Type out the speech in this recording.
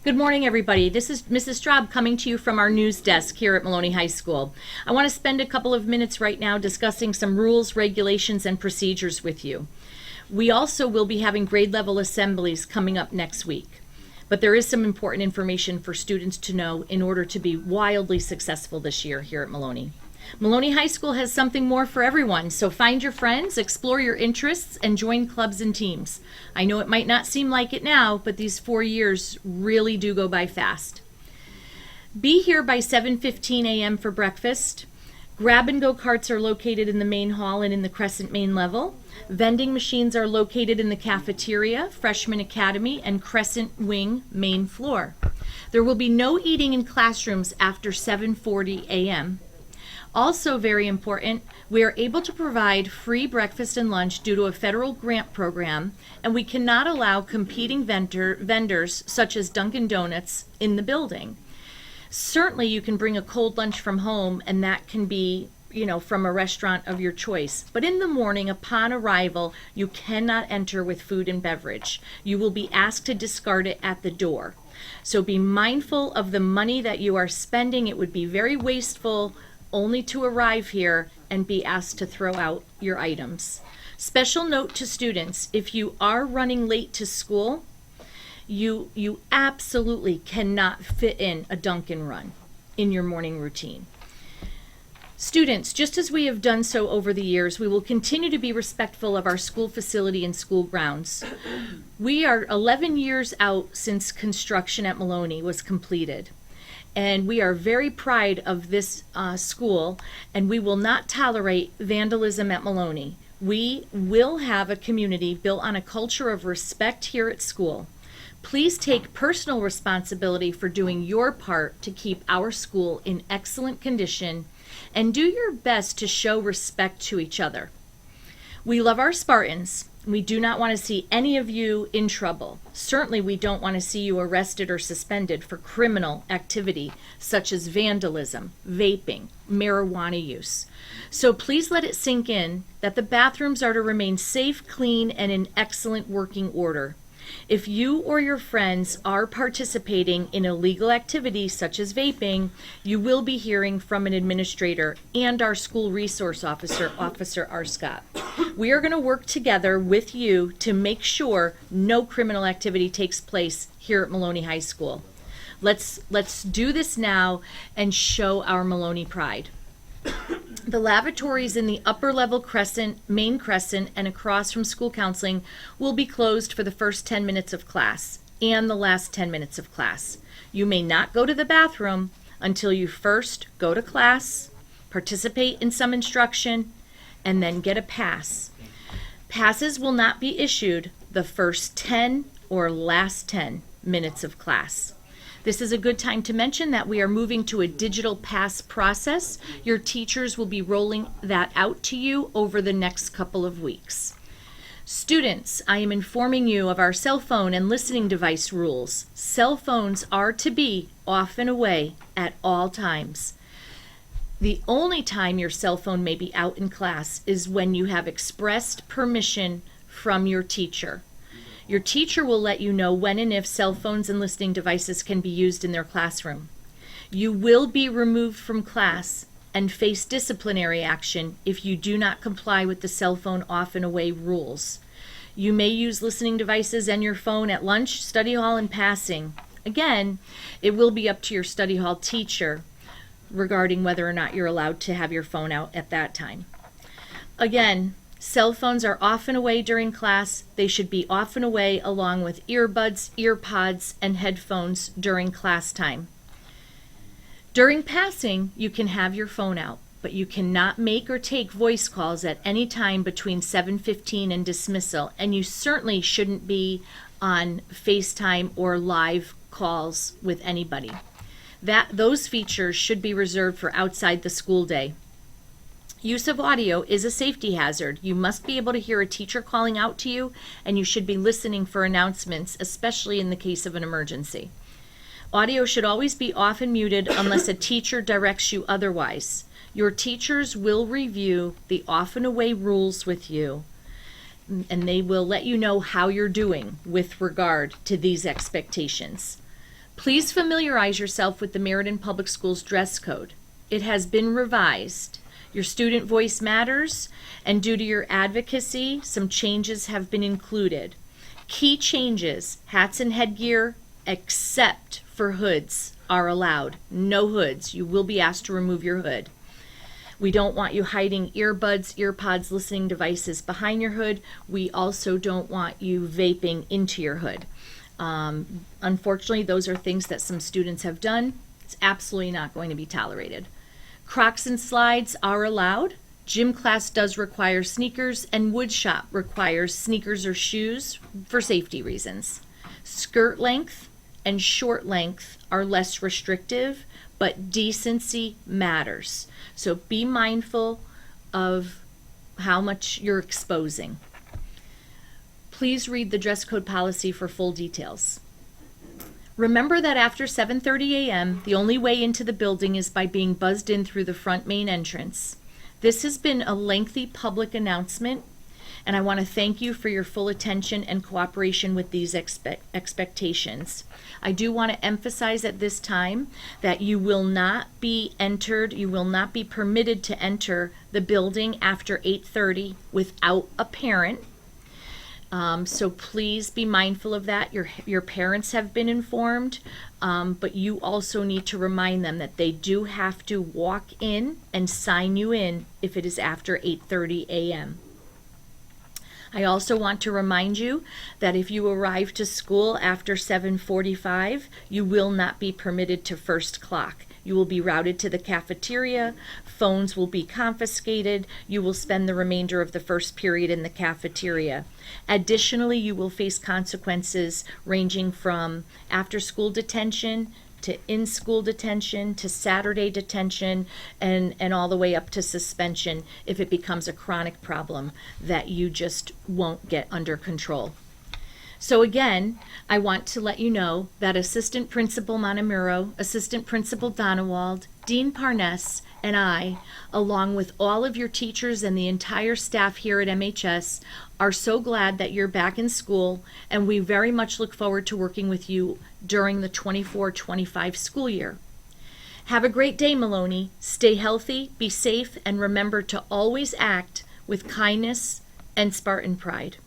Good morning, everybody. This is Mrs. Straub coming to you from our news desk here at Maloney High School. I want to spend a couple of minutes right now discussing some rules, regulations, and procedures with you. We also will be having grade level assemblies coming up next week. But there is some important information for students to know in order to be wildly successful this year here at Maloney. Maloney High School has something more for everyone, so find your friends, explore your interests, and join clubs and teams. I know it might not seem like it now, but these 4 years really do go by fast. Be here by 7:15 a.m. for breakfast. Grab-and-go carts are located in the main hall and in the Crescent main level. Vending machines are located in the cafeteria, Freshman Academy, and Crescent Wing main floor. There will be no eating in classrooms after 7:40 a.m. Also very important, we are able to provide free breakfast and lunch due to a federal grant program, and we cannot allow competing vendors such as Dunkin' Donuts in the building. Certainly you can bring a cold lunch from home, and that can be, from a restaurant of your choice. But in the morning, upon arrival, you cannot enter with food and beverage. You will be asked to discard it at the door. So be mindful of the money that you are spending. It would be very wasteful only to arrive here and be asked to throw out your items. Special note to students, if you are running late to school, you absolutely cannot fit in a Dunkin' run in your morning routine. Students, just as we have done so over the years, we will continue to be respectful of our school facility and school grounds. We are 11 years out since construction at Maloney was completed. And we are very proud of this school, and we will not tolerate vandalism at Maloney. We will have a community built on a culture of respect here at school. Please take personal responsibility for doing your part to keep our school in excellent condition, and do your best to show respect to each other. We love our Spartans. We do not want to see any of you in trouble. Certainly we don't want to see you arrested or suspended for criminal activity such as vandalism, vaping, marijuana use. So please let it sink in that the bathrooms are to remain safe, clean, and in excellent working order. If you or your friends are participating in illegal activities such as vaping, you will be hearing from an administrator and our school resource officer, Officer R. Scott. We are going to work together with you to make sure no criminal activity takes place here at Maloney High School. Let's do this now and show our Maloney pride. The lavatories in the upper level crescent, main crescent, and across from school counseling will be closed for the first 10 minutes of class and the last 10 minutes of class. You may not go to the bathroom until you first go to class, participate in some instruction, and then get a pass. Passes will not be issued the first 10 or last 10 minutes of class. This is a good time to mention that we are moving to a digital pass process. Your teachers will be rolling that out to you over the next couple of weeks. Students, I am informing you of our cell phone and listening device rules. Cell phones are to be off and away at all times. The only time your cell phone may be out in class is when you have expressed permission from your teacher. Your teacher will let you know when and if cell phones and listening devices can be used in their classroom. You will be removed from class and face disciplinary action if you do not comply with the cell phone off and away rules. You may use listening devices and your phone at lunch, study hall, and passing. Again, it will be up to your study hall teacher regarding whether or not you're allowed to have your phone out at that time. Again, cell phones are off and away during class. They should be off and away along with earbuds, earpods, and headphones during class time. During passing, you can have your phone out, but you cannot make or take voice calls at any time between 7:15 and dismissal, and you certainly shouldn't be on FaceTime or live calls with anybody. Those features should be reserved for outside the school day. Use of audio is a safety hazard. You must be able to hear a teacher calling out to you, and you should be listening for announcements, especially in the case of an emergency. Audio should always be off and muted unless a teacher directs you otherwise. Your teachers will review the off and away rules with you, and they will let you know how you're doing with regard to these expectations. Please familiarize yourself with the Meriden Public Schools dress code. It has been revised. Your student voice matters, and due to your advocacy, some changes have been included. Key changes: hats and headgear, except for hoods, are allowed. No hoods. You will be asked to remove your hood. We don't want you hiding earbuds, earpods, listening devices behind your hood. We also don't want you vaping into your hood. Unfortunately, those are things that some students have done. It's absolutely not going to be tolerated. Crocs and slides are allowed. Gym class does require sneakers, and wood shop requires sneakers or shoes for safety reasons. Skirt length and short length are less restrictive, but decency matters. So be mindful of how much you're exposing. Please read the dress code policy for full details. Remember that after 7:30 a.m., the only way into the building is by being buzzed in through the front main entrance. This has been a lengthy public announcement, and I want to thank you for your full attention and cooperation with these expectations. I do want to emphasize at this time that you will not be permitted to enter the building after 8:30 without a parent. So please be mindful of that. Your parents have been informed, but you also need to remind them that they do have to walk in and sign you in if it is after 8:30 a.m. I also want to remind you that if you arrive to school after 7:45, you will not be permitted to first clock. You will be routed to the cafeteria, phones will be confiscated, you will spend the remainder of the first period in the cafeteria. Additionally, you will face consequences ranging from after-school detention to in-school detention to Saturday detention and all the way up to suspension if it becomes a chronic problem that you just won't get under control. So again, I want to let you know that Assistant Principal Montemuro, Assistant Principal Donewald, Dean Parness, and I, along with all of your teachers and the entire staff here at MHS, are so glad that you're back in school, and we very much look forward to working with you during the 24-25 school year. Have a great day, Maloney. Stay healthy, be safe, and remember to always act with kindness and Spartan pride.